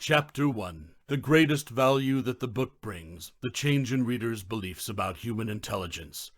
Chapter 1. The greatest value that the book brings, the change in readers' beliefs about human intelligence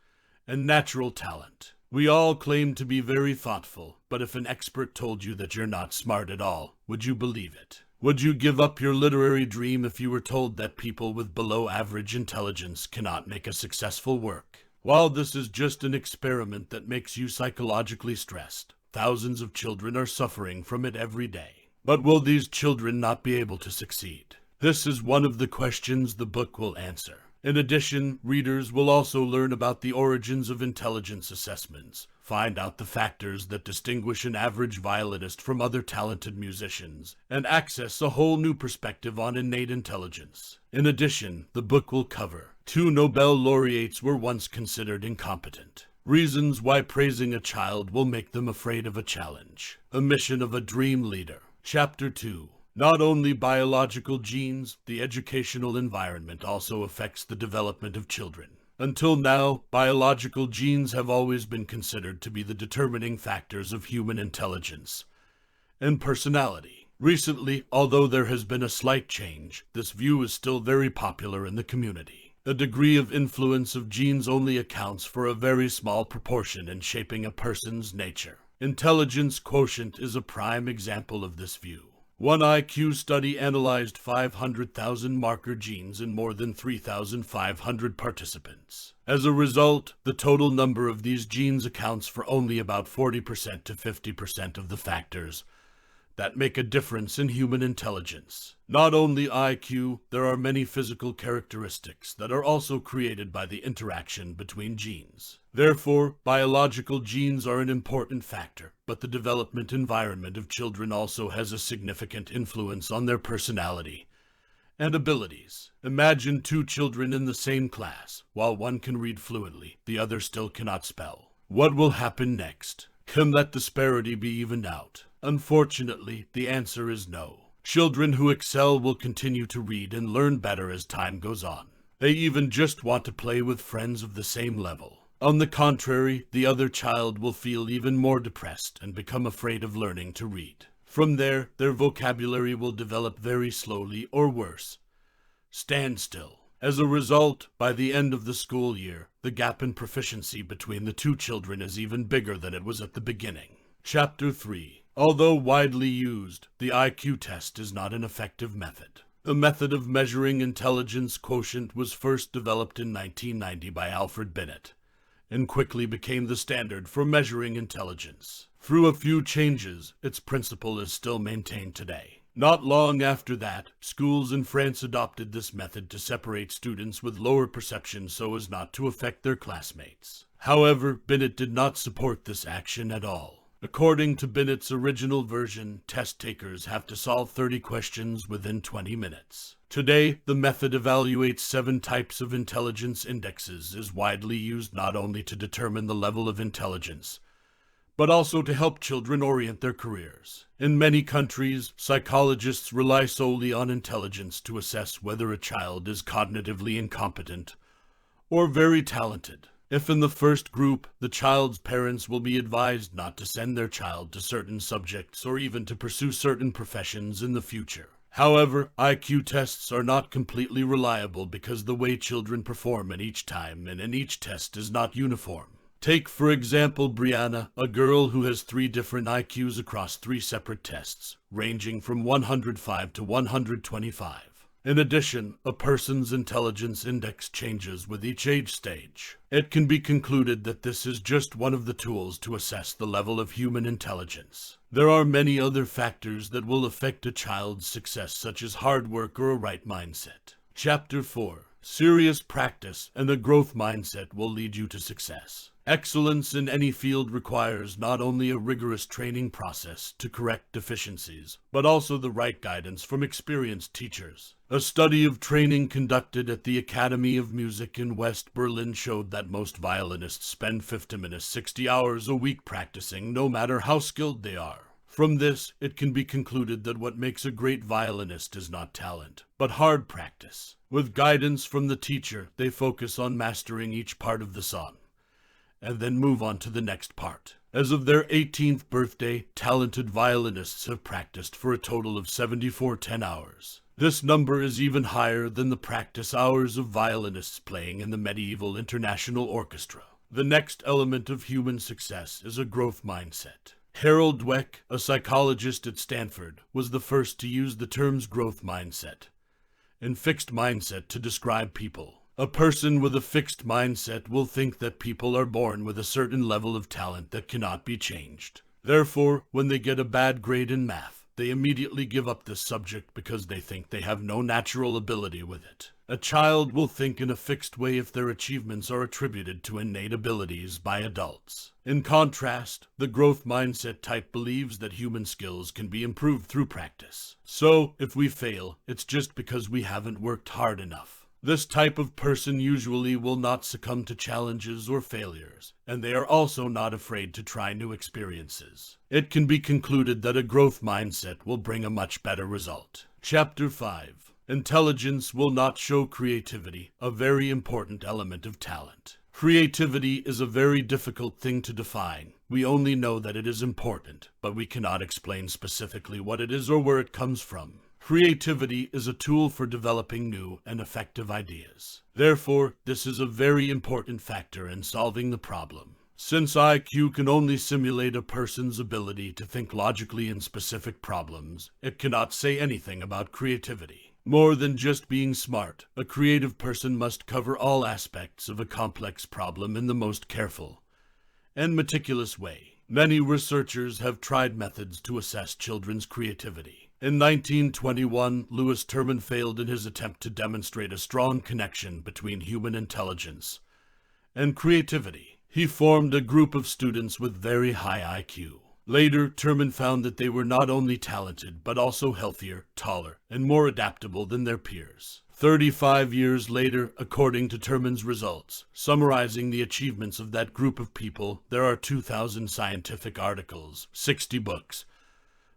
and natural talent. We all claim to be very thoughtful, but if an expert told you that you're not smart at all, would you believe it? Would you give up your literary dream if you were told that people with below average intelligence cannot make a successful work? While this is just an experiment that makes you psychologically stressed, thousands of children are suffering from it every day. But will these children not be able to succeed? This is one of the questions the book will answer. In addition, readers will also learn about the origins of intelligence assessments, find out the factors that distinguish an average violinist from other talented musicians, and access a whole new perspective on innate intelligence. In addition, the book will cover 2 Nobel laureates were once considered incompetent. Reasons why praising a child will make them afraid of a challenge. A mission of a dream leader. Chapter 2. Not only biological genes, the educational environment also affects the development of children. Until now, biological genes have always been considered to be the determining factors of human intelligence and personality. Recently, although there has been a slight change, this view is still very popular in the community. A degree of influence of genes only accounts for a very small proportion in shaping a person's nature. Intelligence quotient is a prime example of this view. One IQ study analyzed 500,000 marker genes in more than 3,500 participants. As a result, the total number of these genes accounts for only about 40% to 50% of the factors that make a difference in human intelligence. Not only IQ, there are many physical characteristics that are also created by the interaction between genes. Therefore, biological genes are an important factor, but the development environment of children also has a significant influence on their personality and abilities. Imagine 2 children in the same class. While one can read fluently, the other still cannot spell. What will happen next? Can that disparity be evened out? Unfortunately, the answer is no. Children who excel will continue to read and learn better as time goes on. They even just want to play with friends of the same level. On the contrary, the other child will feel even more depressed and become afraid of learning to read. From there, their vocabulary will develop very slowly, or worse, stand still. As a result, by the end of the school year, the gap in proficiency between the 2 children is even bigger than it was at the beginning. Chapter 3. Although widely used, the IQ test is not an effective method. The method of measuring intelligence quotient was first developed in 1990 by Alfred Binet, and quickly became the standard for measuring intelligence. Through a few changes, its principle is still maintained today. Not long after that, schools in France adopted this method to separate students with lower perception so as not to affect their classmates. However, Binet did not support this action at all. According to Binet's original version, test takers have to solve 30 questions within 20 minutes. Today, the method evaluates 7 types of intelligence indexes, is widely used not only to determine the level of intelligence, but also to help children orient their careers. In many countries, psychologists rely solely on intelligence to assess whether a child is cognitively incompetent or very talented. If in the first group, the child's parents will be advised not to send their child to certain subjects or even to pursue certain professions in the future. However, IQ tests are not completely reliable because the way children perform in each time and in each test is not uniform. Take, for example, Brianna, a girl who has 3 different IQs across 3 separate tests, ranging from 105 to 125. In addition, a person's intelligence index changes with each age stage. It can be concluded that this is just one of the tools to assess the level of human intelligence. There are many other factors that will affect a child's success, such as hard work or a right mindset. Chapter 4. Serious practice and a growth mindset will lead you to success. Excellence in any field requires not only a rigorous training process to correct deficiencies, but also the right guidance from experienced teachers. A study of training conducted at the Academy of Music in West Berlin showed that most violinists spend 50 to 60 hours a week practicing, no matter how skilled they are. From this, it can be concluded that what makes a great violinist is not talent, but hard practice. With guidance from the teacher, they focus on mastering each part of the song and then move on to the next part. As of their 18th birthday, talented violinists have practiced for a total of 74 10-hours. This number is even higher than the practice hours of violinists playing in the medieval international orchestra. The next element of human success is a growth mindset. Harold Dweck, a psychologist at Stanford, was the first to use the terms growth mindset and fixed mindset to describe people. A person with a fixed mindset will think that people are born with a certain level of talent that cannot be changed. Therefore, when they get a bad grade in math, they immediately give up this subject because they think they have no natural ability with it. A child will think in a fixed way if their achievements are attributed to innate abilities by adults. In contrast, the growth mindset type believes that human skills can be improved through practice. So, if we fail, it's just because we haven't worked hard enough. This type of person usually will not succumb to challenges or failures, and they are also not afraid to try new experiences. It can be concluded that a growth mindset will bring a much better result. Chapter 5. Intelligence will not show creativity, a very important element of talent. Creativity is a very difficult thing to define. We only know that it is important, but we cannot explain specifically what it is or where it comes from. Creativity is a tool for developing new and effective ideas. Therefore, this is a very important factor in solving the problem. Since IQ can only simulate a person's ability to think logically in specific problems, it cannot say anything about creativity. More than just being smart, a creative person must cover all aspects of a complex problem in the most careful and meticulous way. Many researchers have tried methods to assess children's creativity. In 1921, Louis Terman failed in his attempt to demonstrate a strong connection between human intelligence and creativity. He formed a group of students with very high IQ. Later, Terman found that they were not only talented, but also healthier, taller, and more adaptable than their peers. 35 years later, according to Terman's results, summarizing the achievements of that group of people, there are 2,000 scientific articles, 60 books,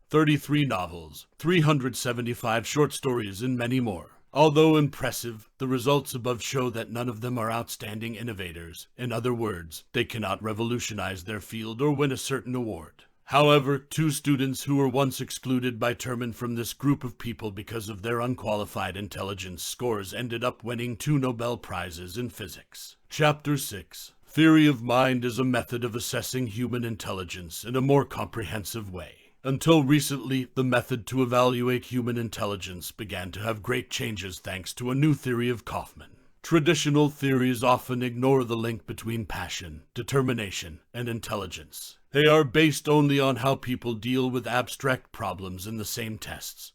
33 novels, 375 short stories, and many more. Although impressive, the results above show that none of them are outstanding innovators. In other words, they cannot revolutionize their field or win a certain award. However, 2 students who were once excluded by Terman from this group of people because of their unqualified intelligence scores ended up winning 2 Nobel Prizes in physics. Chapter 6. Theory of mind is a method of assessing human intelligence in a more comprehensive way. Until recently, the method to evaluate human intelligence began to have great changes thanks to a new theory of Kaufman. Traditional theories often ignore the link between passion, determination, and intelligence. They are based only on how people deal with abstract problems in the same tests,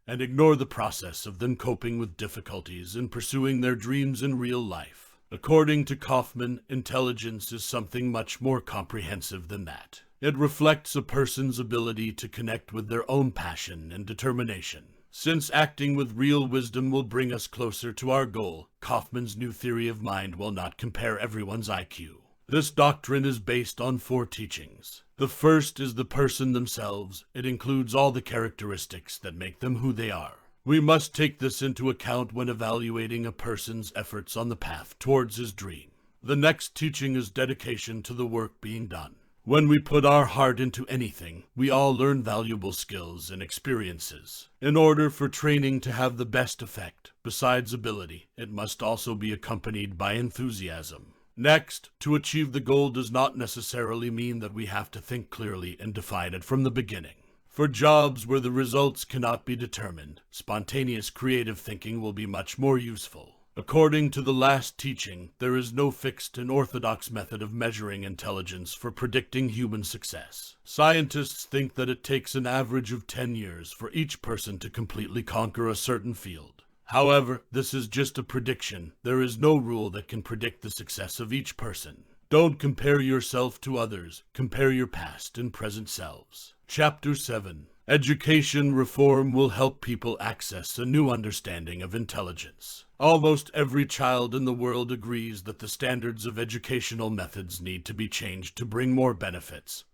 and ignore the process of them coping with difficulties and pursuing their dreams in real life. According to Kaufman, intelligence is something much more comprehensive than that. It reflects a person's ability to connect with their own passion and determination. Since acting with real wisdom will bring us closer to our goal, Kaufman's new theory of mind will not compare everyone's IQ. This doctrine is based on 4 teachings. The first is the person themselves. It includes all the characteristics that make them who they are. We must take this into account when evaluating a person's efforts on the path towards his dream. The next teaching is dedication to the work being done. When we put our heart into anything, we all learn valuable skills and experiences. In order for training to have the best effect, besides ability, it must also be accompanied by enthusiasm. Next, to achieve the goal does not necessarily mean that we have to think clearly and define it from the beginning. For jobs where the results cannot be determined, spontaneous creative thinking will be much more useful. According to the last teaching, there is no fixed and orthodox method of measuring intelligence for predicting human success. Scientists think that it takes an average of 10 years for each person to completely conquer a certain field. However, this is just a prediction. There is no rule that can predict the success of each person. Don't compare yourself to others. Compare your past and present selves. Chapter 7. Education reform will help people access a new understanding of intelligence. Almost every child in the world agrees that the standards of educational methods need to be changed to bring more benefits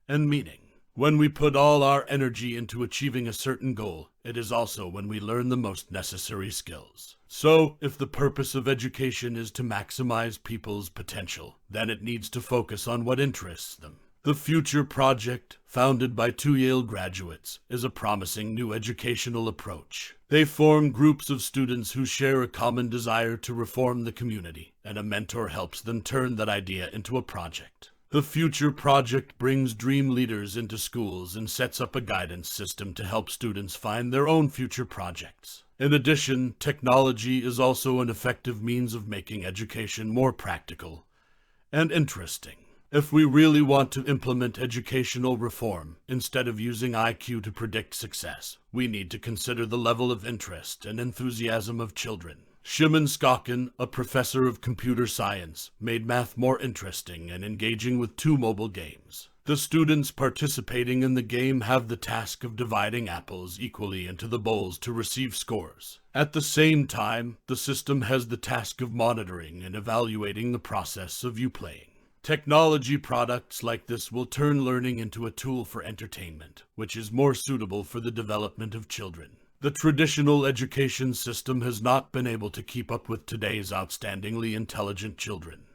and meaning. When we put all our energy into achieving a certain goal, it is also when we learn the most necessary skills. So, if the purpose of education is to maximize people's potential, then it needs to focus on what interests them. The Future Project, founded by 2 Yale graduates, is a promising new educational approach. They form groups of students who share a common desire to reform the community, and a mentor helps them turn that idea into a project. The Future Project brings dream leaders into schools and sets up a guidance system to help students find their own future projects. In addition, technology is also an effective means of making education more practical and interesting. If we really want to implement educational reform, instead of using IQ to predict success, we need to consider the level of interest and enthusiasm of children. Shimon Skokin, a professor of computer science, made math more interesting and engaging with 2 mobile games. The students participating in the game have the task of dividing apples equally into the bowls to receive scores. At the same time, the system has the task of monitoring and evaluating the process of you playing. Technology products like this will turn learning into a tool for entertainment, which is more suitable for the development of children. The traditional education system has not been able to keep up with today's outstandingly intelligent children.